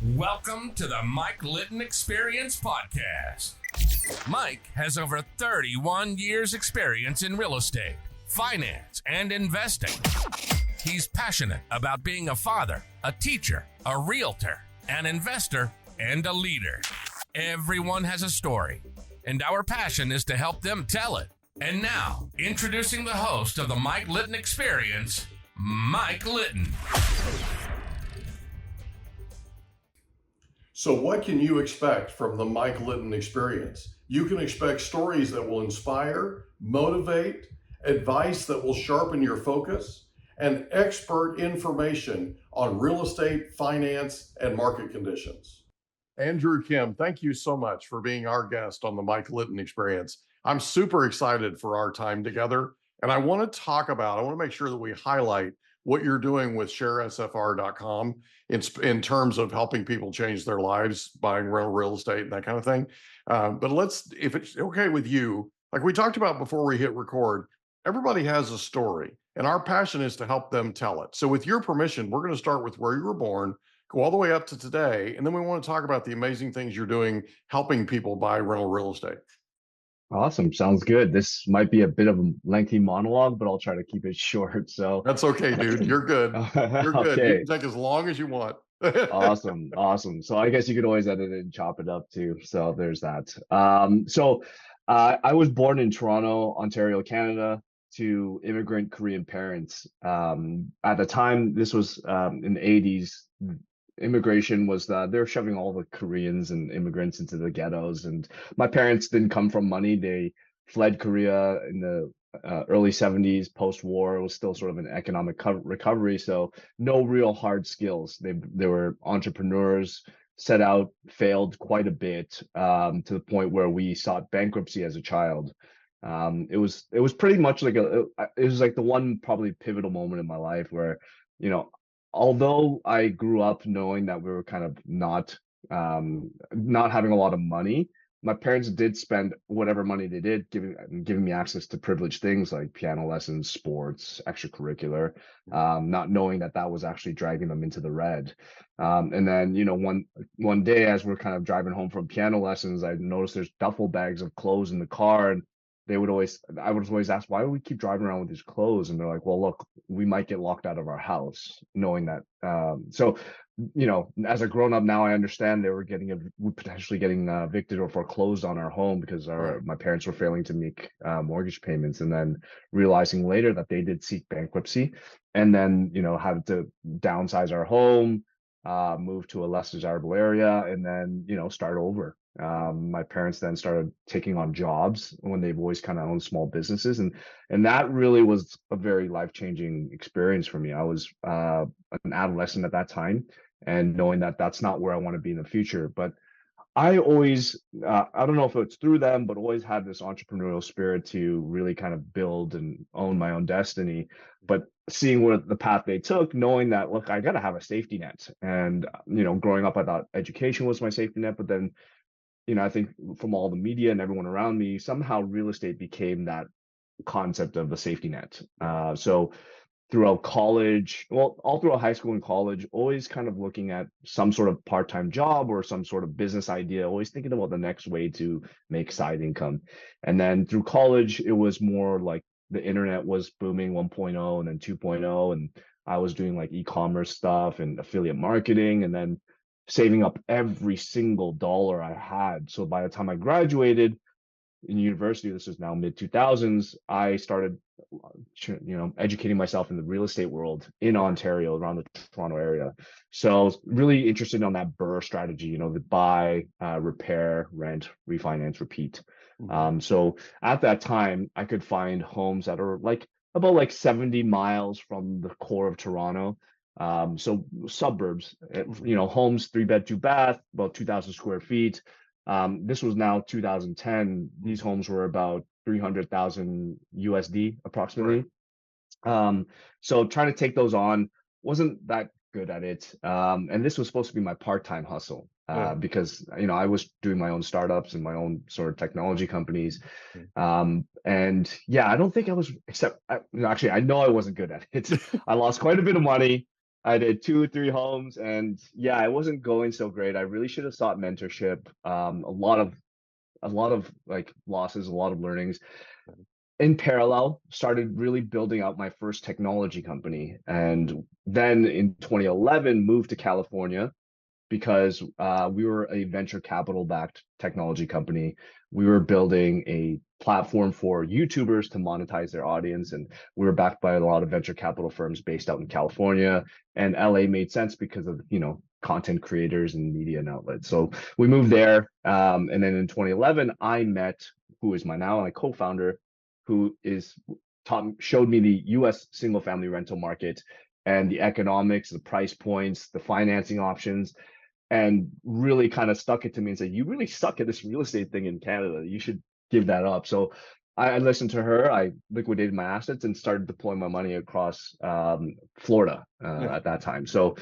Welcome to the Mike Litton Experience Podcast. Mike has over 31 years experience in real estate, finance, and investing. He's passionate about being a father, a teacher, a realtor, an investor, and a leader. Everyone has a story, and our passion is to help them tell it. And now, introducing the host of the Mike Litton Experience, Mike Litton. So what can you expect from the Mike Litton Experience? You can expect stories that will inspire, motivate, advice that will sharpen your focus, and expert information on real estate, finance, and market conditions. Andrew Kim, thank you so much for being our guest on the Mike Litton Experience. I'm super excited for our time together, and I want to make sure that we highlight what you're doing with ShareSFR.com in terms of helping people change their lives, buying real estate and that kind of thing. But if it's okay with you, like we talked about before we hit record, everybody has a story, and our passion is to help them tell it. So with your permission, we're going to start with where you were born, go all the way up to today, and then we want to talk about the amazing things you're doing helping people buy rental real estate. Awesome. Sounds good. This might be a bit of a lengthy monologue, but I'll try to keep it short. So that's okay, dude. You're good. You're good. Okay. You can take as long as you want. Awesome. So I guess you could always edit it and chop it up too. So there's that. I was born in Toronto, Ontario, Canada, to immigrant Korean parents. At the time, this was in the 80s. Immigration was they're shoving all the Koreans and immigrants into the ghettos, and my parents didn't come from money. They fled Korea in the early 70s, post-war. It was still sort of an economic recovery, so no real hard skills. They were entrepreneurs, set out, failed quite a bit, to the point where we sought bankruptcy as a child. It was pretty much like it was like the one probably pivotal moment in my life where, although I grew up knowing that we were kind of not having a lot of money, my parents did spend whatever money they did giving me access to privileged things like piano lessons, sports, extracurricular, not knowing that was actually dragging them into the red. And then, one day as we're kind of driving home from piano lessons, I noticed there's duffel bags of clothes in the car, and I would always ask, why do we keep driving around with these clothes? And they're like, well, look, we might get locked out of our house, knowing that. As a grown up now, I understand they were potentially getting evicted or foreclosed on our home because my parents were failing to make mortgage payments, and then realizing later that they did seek bankruptcy, and then, had to downsize our home, move to a less desirable area, and then, start over. My parents then started taking on jobs when they've always kind of owned small businesses, and that really was a very life-changing experience for me. I was an adolescent at that time, and knowing that that's not where I want to be in the future. But I always, I don't know if it's through them, but always had this entrepreneurial spirit to really kind of build and own my own destiny. But seeing what the path they took, knowing that, look, I got to have a safety net. And, growing up, I thought education was my safety net, but then, I think from all the media and everyone around me, somehow real estate became that concept of a safety net. So throughout college, all throughout high school and college, always kind of looking at some sort of part-time job or some sort of business idea, always thinking about the next way to make side income. And then through college, it was more like the internet was booming 1.0 and then 2.0. And I was doing like e-commerce stuff and affiliate marketing, and then saving up every single dollar I had. So by the time I graduated in university, this is now mid 2000s, I started, educating myself in the real estate world in Ontario, around the Toronto area. So I was really interested on that BRRRR strategy, the buy, repair, rent, refinance, repeat. So at that time, I could find homes that are about 70 miles from the core of Toronto. So suburbs, homes, 3-bed, 2-bath, about 2,000 square feet. This was now 2010. These homes were about 300,000 USD approximately. So trying to take those on, wasn't that good at it. And this was supposed to be my part-time hustle, because, I was doing my own startups and my own sort of technology companies. And yeah, I don't think I was, actually, I know I wasn't good at it. I lost quite a bit of money. I did 2 or 3 homes, and yeah, it wasn't going so great. I really should have sought mentorship. A lot of like losses, a lot of learnings. In parallel, started really building out my first technology company, and then in 2011 moved to California because we were a venture capital backed technology company. We were building a platform for YouTubers to monetize their audience, and we were backed by a lot of venture capital firms based out in California. And LA made sense because of content creators and media and outlets. So we moved there, and then in 2011, I met who is my co-founder, who is showed me the U.S. single family rental market and the economics, the price points, the financing options, and really kind of stuck it to me and said, "You really suck at this real estate thing in Canada. You should give that up." So I listened to her. I liquidated my assets and started deploying my money across Florida at that time. So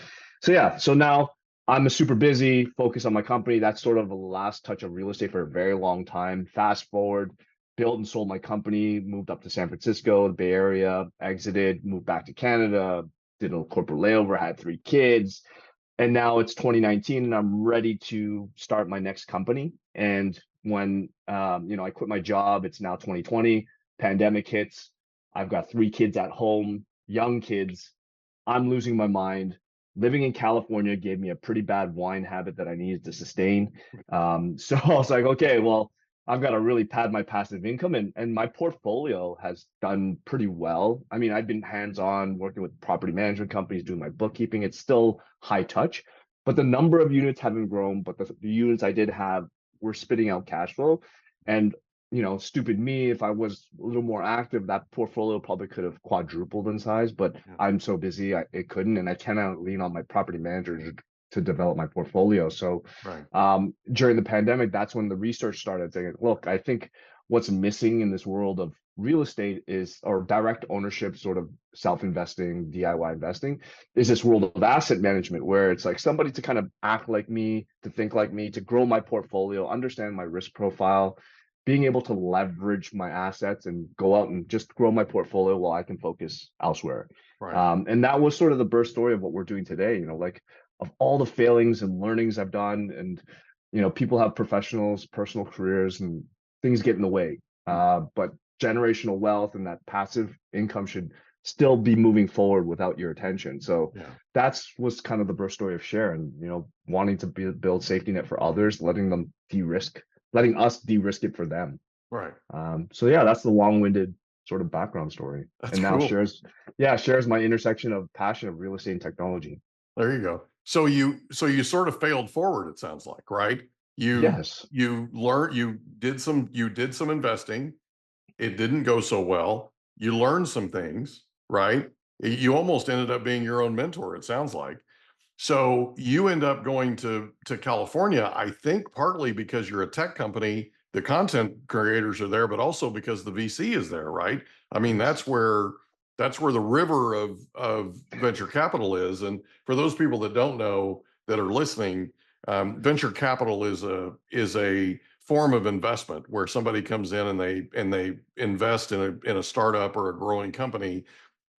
yeah. So now I'm super busy, focused on my company. That's sort of the last touch of real estate for a very long time. Fast forward, built and sold my company, moved up to San Francisco, the Bay Area, exited, moved back to Canada, did a corporate layover, had 3 kids, and now it's 2019 and I'm ready to start my next company. And when I quit my job, it's now 2020, pandemic hits. I've got 3 kids at home, young kids. I'm losing my mind. Living in California gave me a pretty bad wine habit that I needed to sustain. So I was like, okay, well, I've got to really pad my passive income, and my portfolio has done pretty well. I mean, I've been hands-on working with property management companies, doing my bookkeeping. It's still high touch, but the number of units haven't grown, but the units I did have were spitting out cash flow. And stupid me, if I was a little more active, that portfolio probably could have quadrupled in size, but I'm so busy, it couldn't, and I cannot lean on my property manager to develop my portfolio. So during the pandemic, that's when the research started saying, look, I think what's missing in this world of real estate or direct ownership, sort of self-investing, DIY investing, is this world of asset management, where it's like somebody to kind of act like me, to think like me, to grow my portfolio, understand my risk profile, being able to leverage my assets and go out and just grow my portfolio while I can focus elsewhere. And that was sort of the birth story of what we're doing today. Like, of all the failings and learnings I've done, and people have professionals, personal careers, and things get in the way. But generational wealth and that passive income should still be moving forward without your attention. So that's was kind of the birth story of Share, and wanting to build safety net for others, letting us de-risk it for them. So yeah, that's the long-winded sort of background story. That's and now cool. Shares my intersection of passion of real estate and technology. There you go. So you sort of failed forward, it sounds like, right? Yes. You learned, you did some investing. It didn't go so well. You learned some things, right? You almost ended up being your own mentor, it sounds like. So you end up going to California, I think partly because you're a tech company, the content creators are there, but also because the VC is there, right? I mean, that's where the river of venture capital is. And for those people that don't know, that are listening, venture capital is a form of investment where somebody comes in and they invest in a startup or a growing company,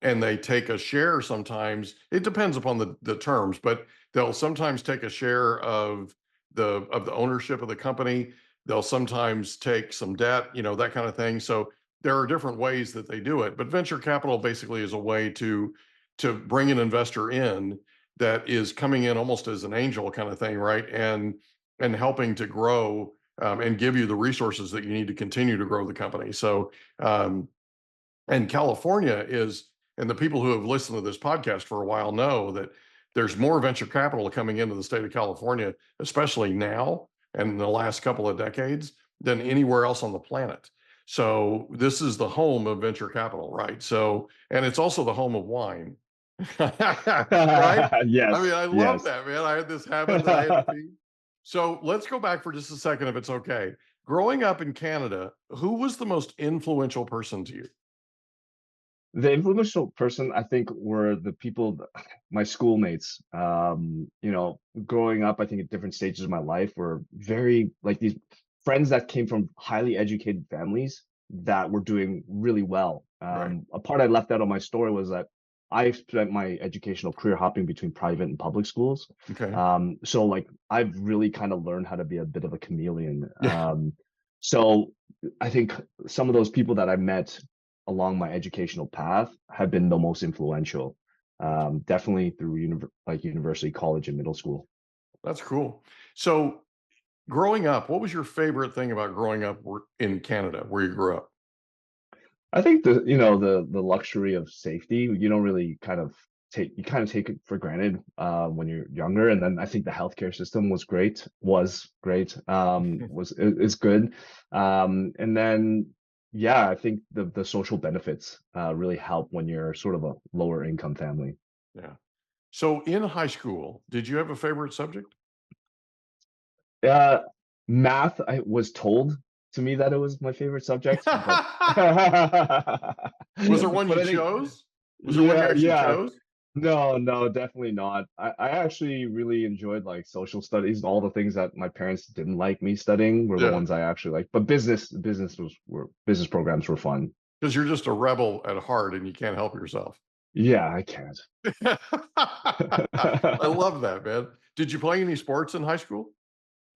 and they take a share. Sometimes it depends upon the terms, but they'll sometimes take a share of the ownership of the company. They'll sometimes take some debt, that kind of thing. So there are different ways that they do it, but venture capital basically is a way to bring an investor in that is coming in almost as an angel kind of thing, right? And helping to grow and give you the resources that you need to continue to grow the company. So, and California is, and the people who have listened to this podcast for a while know that there's more venture capital coming into the state of California, especially now and in the last couple of decades, than anywhere else on the planet. So this is the home of venture capital, right? So, and it's also the home of wine, right? Yes. I mean, I love that, man. I had this habit that I had to feed. So let's go back for just a second, if it's okay. Growing up in Canada, who was the most influential person to you? The influential person, I think, were the people, my schoolmates. Growing up, I think at different stages of my life, were very like these friends that came from highly educated families that were doing really well. A part I left out of my story was that I spent my educational career hopping between private and public schools. Okay. So like I've really kind of learned how to be a bit of a chameleon. Yeah. So I think some of those people that I met along my educational path have been the most influential. Definitely through university, college, and middle school. That's cool. So growing up, what was your favorite thing about growing up in Canada where you grew up? I think the luxury of safety, you don't really kind of take it for granted when you're younger. And then I think the healthcare system is good. And then yeah, I think the social benefits really help when you're sort of a lower income family. Yeah. So in high school, did you have a favorite subject? Uh, Math, I was told to me that it was my favorite subject, but Was there one but you I think chose? Was there one you yeah, actually yeah. chose? No, no, definitely not. I actually really enjoyed like social studies. All the things that my parents didn't like me studying were the Yeah. ones I actually liked. But business programs were fun. Because you're just a rebel at heart and you can't help yourself. Yeah, I can't. I love that, man. Did you play any sports in high school?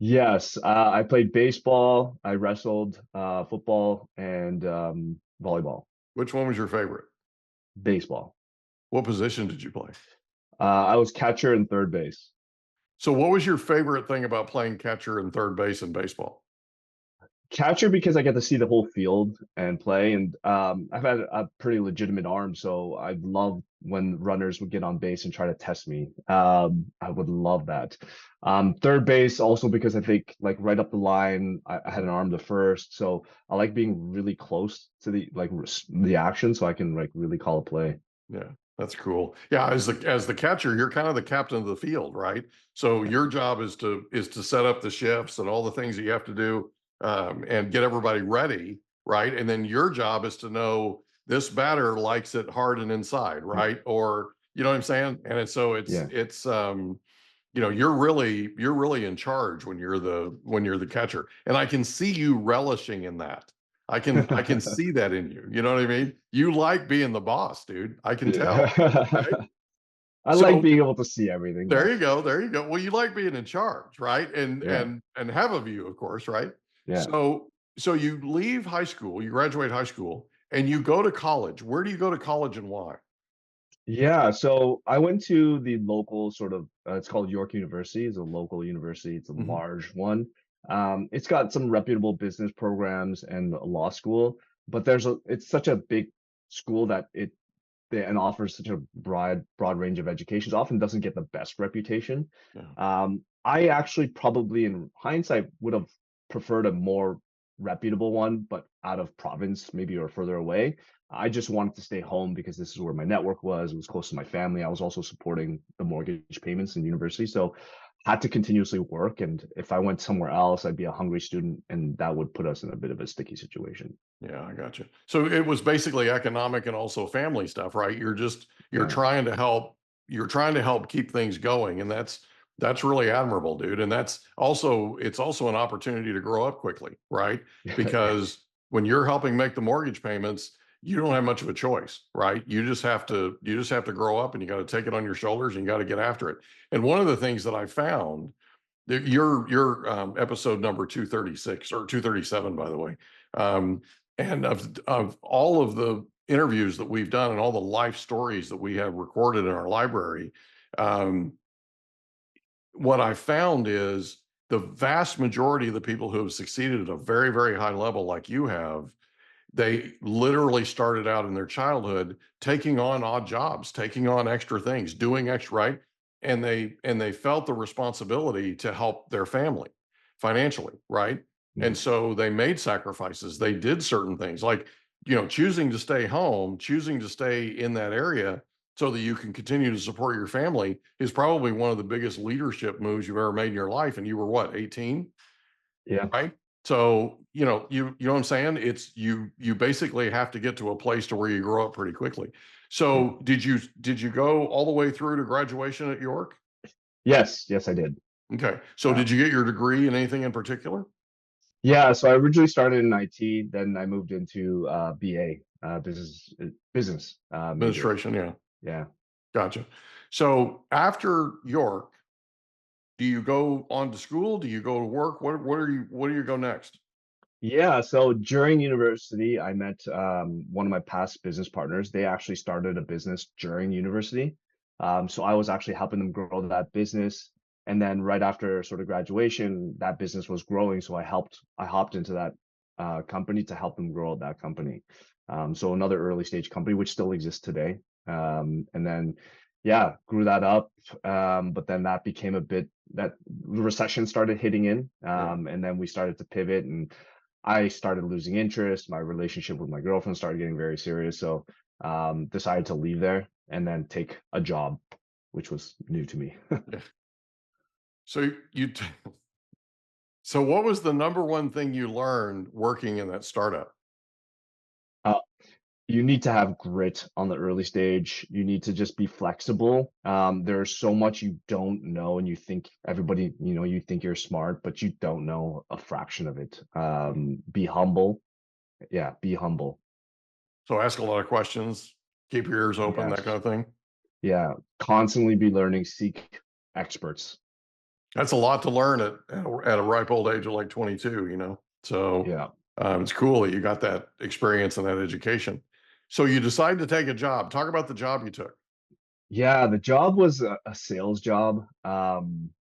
Yes, I played baseball, I wrestled, football, and volleyball. Which one was your favorite? Baseball. What position did you play? I was catcher and third base. So what was your favorite thing about playing catcher and third base in baseball? Catcher because I get to see the whole field and play, and I've had a pretty legitimate arm, so I love when runners would get on base and try to test me. I would love that. Third base also because I think like right up the line, I had an arm to first, so I like being really close to the action, so I can like really call a play. Yeah, that's cool. Yeah, as the catcher, you're kind of the captain of the field, right? So your job is to set up the shifts and all the things that you have to do, and get everybody ready, right? And then your job is to know this batter likes it hard and inside, right? Or you know what I'm saying? And Yeah. you're really in charge when you're the catcher, and I can see you relishing in that. I can see that in you. You know what I mean? You like being the boss, dude. I can tell. Yeah. Right? I like So being able to see everything. there Yeah. you go. There you go. Well, you like being in charge, right? And Yeah. and have a view, of course, right? Yeah. So you leave high school, you graduate high school, and you go to college. Where do you go to college and why? Yeah, so I went to the local sort of it's called York University. It's a local university. It's a Mhm. large one. It's got some reputable business programs and a law school, but it's such a big school that and offers such a broad range of educations. Often doesn't get the best reputation. Yeah. I actually probably in hindsight would have preferred a more reputable one, but out of province maybe or further away. I just wanted to stay home because this is where my network was. It was close to my family. I was also supporting the mortgage payments in university. So had to continuously work. And if I went somewhere else, I'd be a hungry student, and that would put us in a bit of a sticky situation. Yeah, I got you. So it was basically economic and also family stuff, right? You're Yeah. trying to help you're trying to help keep things going, and that's really admirable, dude. And it's also an opportunity to grow up quickly, right? Yeah. Because when you're helping make the mortgage payments, you don't have much of a choice, right? You just have to grow up, and you got to take it on your shoulders, and you got to get after it. And one of the things that I found your episode number 236 or 237, by the way. And of all of the interviews that we've done and all the life stories that we have recorded in our library, um, what I found is the vast majority of the people who have succeeded at a very, very high level, like you have, they literally started out in their childhood taking on odd jobs, taking on extra things, doing extra, right? And they felt the responsibility to help their family financially, right? And Mhm. so they made sacrifices. They did certain things like, choosing to stay home, choosing to stay in that area so that you can continue to support your family is probably one of the biggest leadership moves you've ever made in your life. And you were what, 18? Yeah. Right? So, you know what I'm saying? It's you basically have to get to a place to where you grow up pretty quickly. Yeah. So, did you go all the way through to graduation at York? Yes. Yes, I did. Okay. So, did Um, you get your degree in anything in particular? yeah. So I originally started in IT, then I moved into BA, business major. Administration, yeah. Yeah. Gotcha. So after York, do you go on to school? Do you go to work? What do you go next? Yeah, so during university, I met one of my past business partners. They actually started a business during university. So I was actually helping them grow that business. And then right after sort of graduation, that business was growing. So I hopped into that company to help them grow that company. So another early stage company, which still exists today. And then, yeah, grew that up. But then that became that the recession started hitting in. Yeah. And then we started to pivot, and I started losing interest. My relationship with my girlfriend started getting very serious. So decided to leave there and then take a job, which was new to me. Yeah. So so what was the number one thing you learned working in that startup? uh, you need to have grit on the early stage. You need to just be flexible. There's so much you don't know, and you think everybody, you think you're smart, but you don't know a fraction of it. Be humble. Yeah, be humble. So ask a lot of questions, keep your ears open, that kind Yes. of thing. Yeah. Constantly be learning, seek experts. That's a lot to learn at a ripe old age of like 22, So Yeah. it's cool that you got that experience and that education. So you decide to take a job. Talk about the job you took. Yeah, the job was a sales job.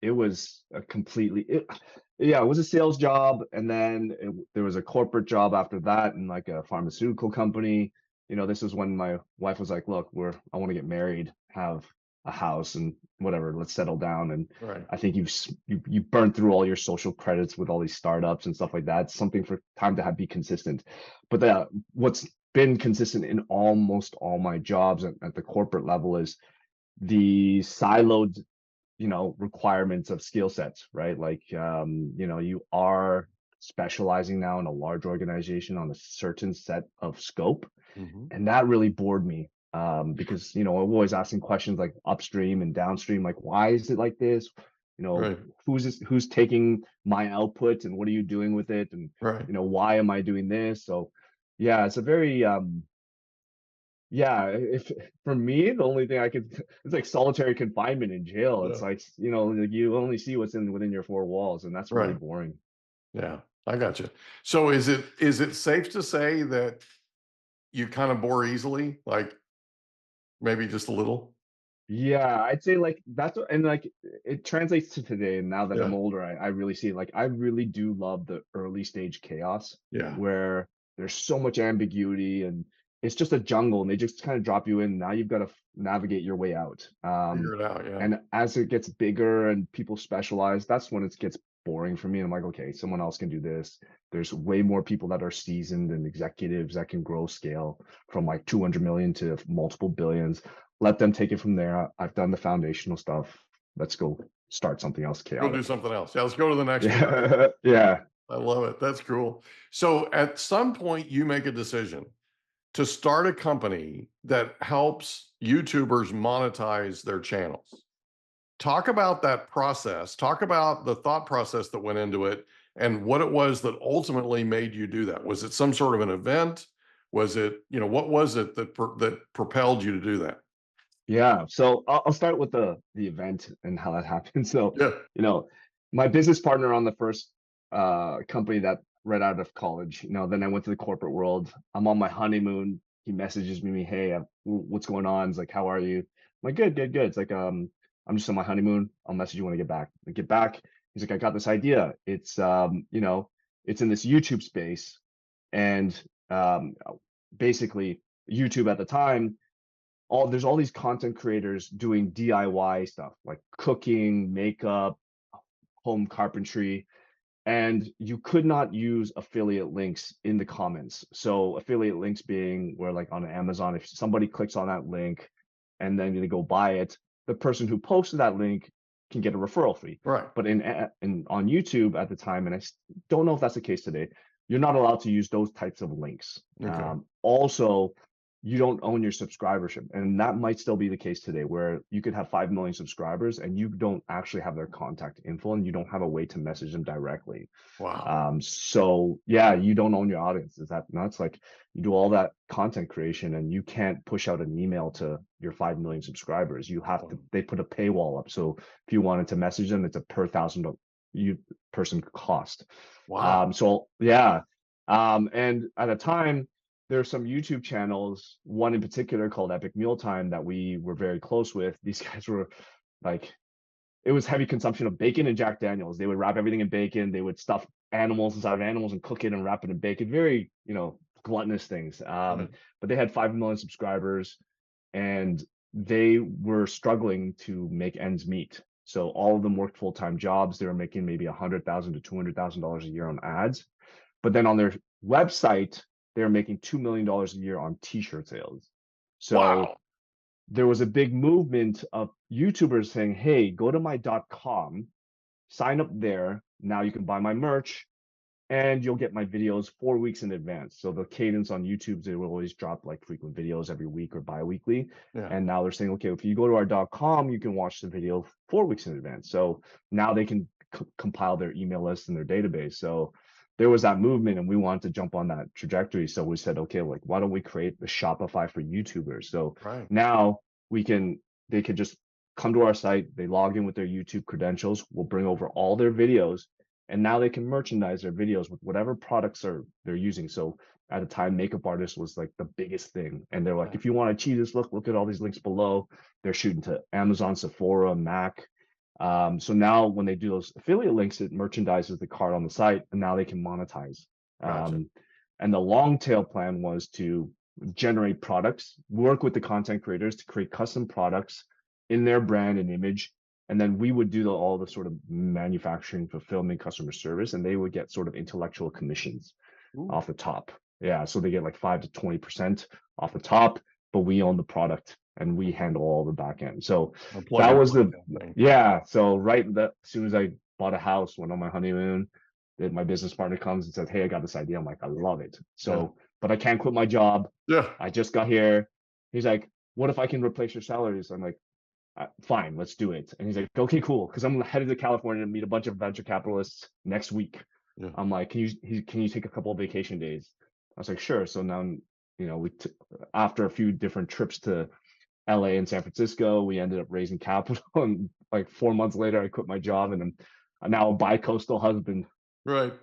It was yeah, it was a sales job, and then there was a corporate job after that in like a pharmaceutical company. This is when my wife was like, "Look, I want to get married, have a house, and whatever. Let's settle down." And Right. I think you burned through all your social credits with all these startups and stuff like that. It's something for time to be consistent. But what's been consistent in almost all my jobs at the corporate level is the siloed requirements of skill sets, right? Like you are specializing now in a large organization on a certain set of scope, Mhm. and that really bored me, because I'm always asking questions like upstream and downstream, like why is it like this, Right. who's taking my output and what are you doing with it, and Right. why am I doing this? So yeah, it's a very yeah, if for me, the only thing I could it's like solitary confinement in jail. Yeah. It's like, like you only see what's within your four walls, and that's really Right. boring. Yeah. I got you. So is it safe to say that you kind of bore easily? Like maybe just a little? Yeah, I'd say like and like it translates to today. And now that Yeah. I'm older, I really see it. Like I really do love the early stage chaos Yeah. where there's so much ambiguity and it's just a jungle and they just kind of drop you in. Now you've got to navigate your way out. Figure it out. Yeah. And as it gets bigger and people specialize, that's when it gets boring for me. And I'm like, okay, someone else can do this. There's way more people that are seasoned and executives that can grow scale from like 200 million to multiple billions. Let them take it from there. I've done the foundational stuff. Let's go start something else Go do chaotic. something else. Yeah. Let's go to the next one. Right? Yeah. Yeah. I love it. That's cool. So at some point, you make a decision to start a company that helps YouTubers monetize their channels. Talk about that process. Talk about the thought process that went into it and what it was that ultimately made you do that. Was it some sort of an event? Was it, what was it that propelled you to do that? Yeah. So I'll start with the event and how that happened. So, Yeah. you know, my business partner on the first company that right out of college, then I went to the corporate world. I'm on my honeymoon. He messages me, "Hey, what's going on?" It's like, "How are you?" I'm like, "Good, good, good." It's like, I'm just on my honeymoon. I'll message you when I get back. I get back. He's like, "I got this idea. It's in this YouTube space, and basically YouTube at the time, there's all these content creators doing DIY stuff like cooking, makeup, home carpentry, and you could not use affiliate links in the comments. So affiliate links being where like on Amazon, if somebody clicks on that link and then they go buy it, the person who posted that link can get a referral fee. Right. But on YouTube at the time, and don't know if that's the case today, you're not allowed to use those types of links. Okay. Also, you don't own your subscribership. And that might still be the case today, where you could have 5 million subscribers and you don't actually have their contact info and you don't have a way to message them directly. Wow. So yeah, you don't own your audience. Is that nuts? Like, you do all that content creation and you can't push out an email to your 5 million subscribers. You have to, they put a paywall up. So if you wanted to message them, it's a per person cost. Wow. So yeah. And at a time, there's some YouTube channels, one in particular called Epic Mealtime, that we were very close with. These guys were like, it was heavy consumption of bacon and Jack Daniels. They would wrap everything in bacon. They would stuff animals inside of animals and cook it and wrap it in bacon. Very, gluttonous things. But they had 5 million subscribers and they were struggling to make ends meet. So all of them worked full-time jobs. They were making maybe $100,000 to $200,000 a year on ads. But then on their website, they're making $2 million a year on t-shirt sales. So wow. there was a big movement of YouTubers saying, hey, go to my .com, sign up there. Now you can buy my merch and you'll get my videos 4 weeks in advance. So the cadence on YouTube, they will always drop like frequent videos every week or bi-weekly. Yeah. And now they're saying, okay, if you go to our .com, you can watch the video 4 weeks in advance. So now they can compile their email list in their database. So there was that movement and we wanted to jump on that trajectory. So we said, okay, like, why don't we create the Shopify for YouTubers? So now they could just come to our site, they log in with their YouTube credentials, we'll bring over all their videos, and now they can merchandise their videos with whatever products they're using. So at a time, makeup artist was like the biggest thing. And they're like, if you want to achieve this look at all these links below. They're shooting to Amazon, Sephora, Mac. So now when they do those affiliate links, it merchandises the card on the site and now they can monetize. And the long tail plan was to generate products, work with the content creators to create custom products in their brand and image. And then we would do all the sort of manufacturing, fulfillment, customer service, and they would get sort of intellectual commissions off the top. Yeah, so they get like 5 to 20% off the top, but we own the product and we handle all the back end. So that was so as soon as I bought a house, went on my honeymoon, my business partner comes and says, hey, I got this idea. I'm like, I love it. So, but I can't quit my job. Yeah. I just got here. He's like, what if I can replace your salaries? I'm like, fine, let's do it. And he's like, okay, cool. Cause I'm headed to California to meet a bunch of venture capitalists next week. Yeah. I'm like, can you take a couple of vacation days? I was like, sure. So now, after a few different trips to LA and San Francisco, we ended up raising capital. And like 4 months later, I quit my job and I'm now a bi-coastal husband. Right.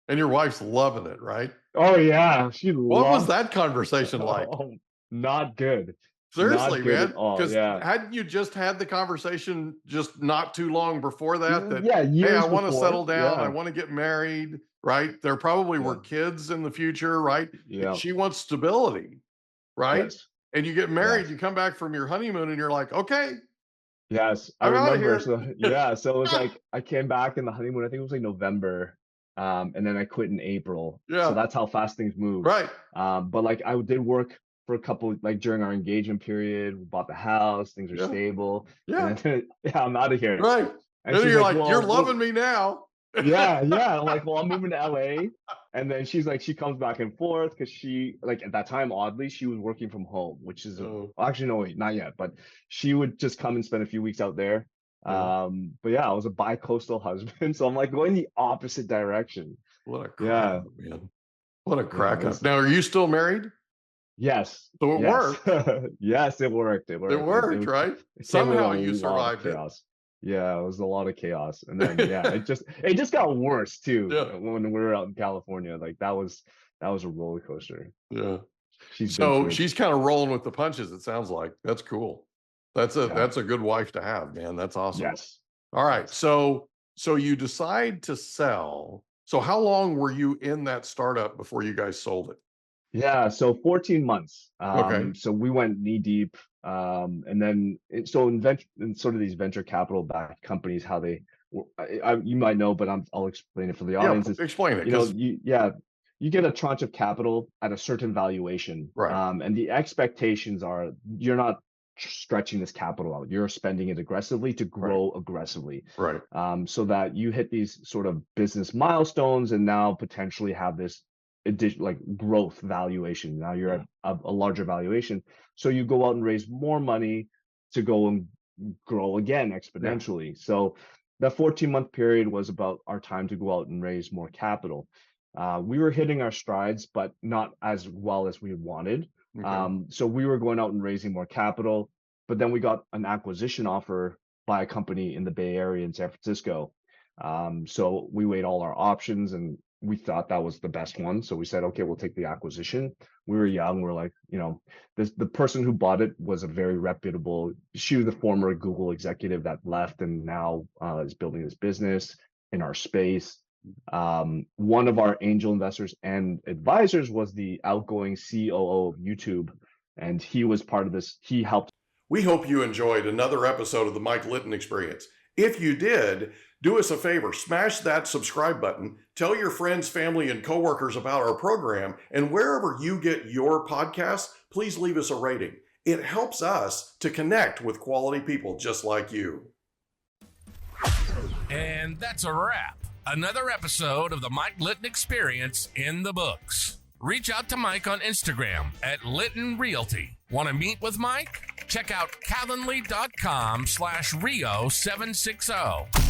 And your wife's loving it, right? Oh yeah. What was that conversation like? Not good. Seriously, man. Because hadn't you just had the conversation just not too long before that? Hey, I want to settle down. I want to get married, right? There probably were kids in the future, right? Yeah. She wants stability, right? Yes. And you get married, you come back from your honeymoon and you're like, okay. Yes, I remember. So it was like I came back in the honeymoon, I think it was like November. And then I quit in April. Yeah. So that's how fast things move. Right. But like I did work for a couple, like during our engagement period, we bought the house, things are stable. Yeah. And then, I'm out of here. Right. And you're like, well, you're loving me now. Yeah. I'm like, well, I'm moving to LA. And then she's like, she comes back and forth because she, like at that time, oddly, she was working from home, which is actually, no, wait, not yet, but she would just come and spend a few weeks out there. But yeah, I was a bi-coastal husband. So I'm like going the opposite direction. What a crack up, man. What a crack up. Now, are you still married? Yes. So it worked. Yes, it worked. It worked, right? Somehow you survived it. Yeah, it was a lot of chaos. And then it just got worse too. When we were out in California. Like that was a roller coaster. Yeah. She's kind of rolling with the punches, it sounds like. That's cool. That's a good wife to have, man. That's awesome. Yes. All right. So you decide to sell. So how long were you in that startup before you guys sold it? Yeah, so 14 months. Okay. So we went knee deep. And then in sort of these venture capital backed companies, how they you might know, but I'll explain it for the audience. Explain it. You get a tranche of capital at a certain valuation. Right. And the expectations are you're not stretching this capital out. You're spending it aggressively to grow aggressively. Right. So that you hit these sort of business milestones and now potentially have this like growth valuation. Now you're at a larger valuation. So you go out and raise more money to go and grow again exponentially. So that 14-month period was about our time to go out and raise more capital. We were hitting our strides, but not as well as we wanted. So we were going out and raising more capital, but then we got an acquisition offer by a company in the Bay Area in San Francisco. So we weighed all our options and we thought that was the best one. So we said, okay, we'll take the acquisition. We were young. We're like, the person who bought it was a very reputable, she was the former Google executive that left and now is building this business in our space. One of our angel investors and advisors was the outgoing COO of YouTube. And he was part of this. He helped. We hope you enjoyed another episode of the Mike Litton Experience. If you did, do us a favor, smash that subscribe button, tell your friends, family, and coworkers about our program, and wherever you get your podcasts, please leave us a rating. It helps us to connect with quality people just like you. And that's a wrap. Another episode of the Mike Litton Experience in the books. Reach out to Mike on Instagram at Litton Realty. Want to meet with Mike? Check out calendly.com/Rio760.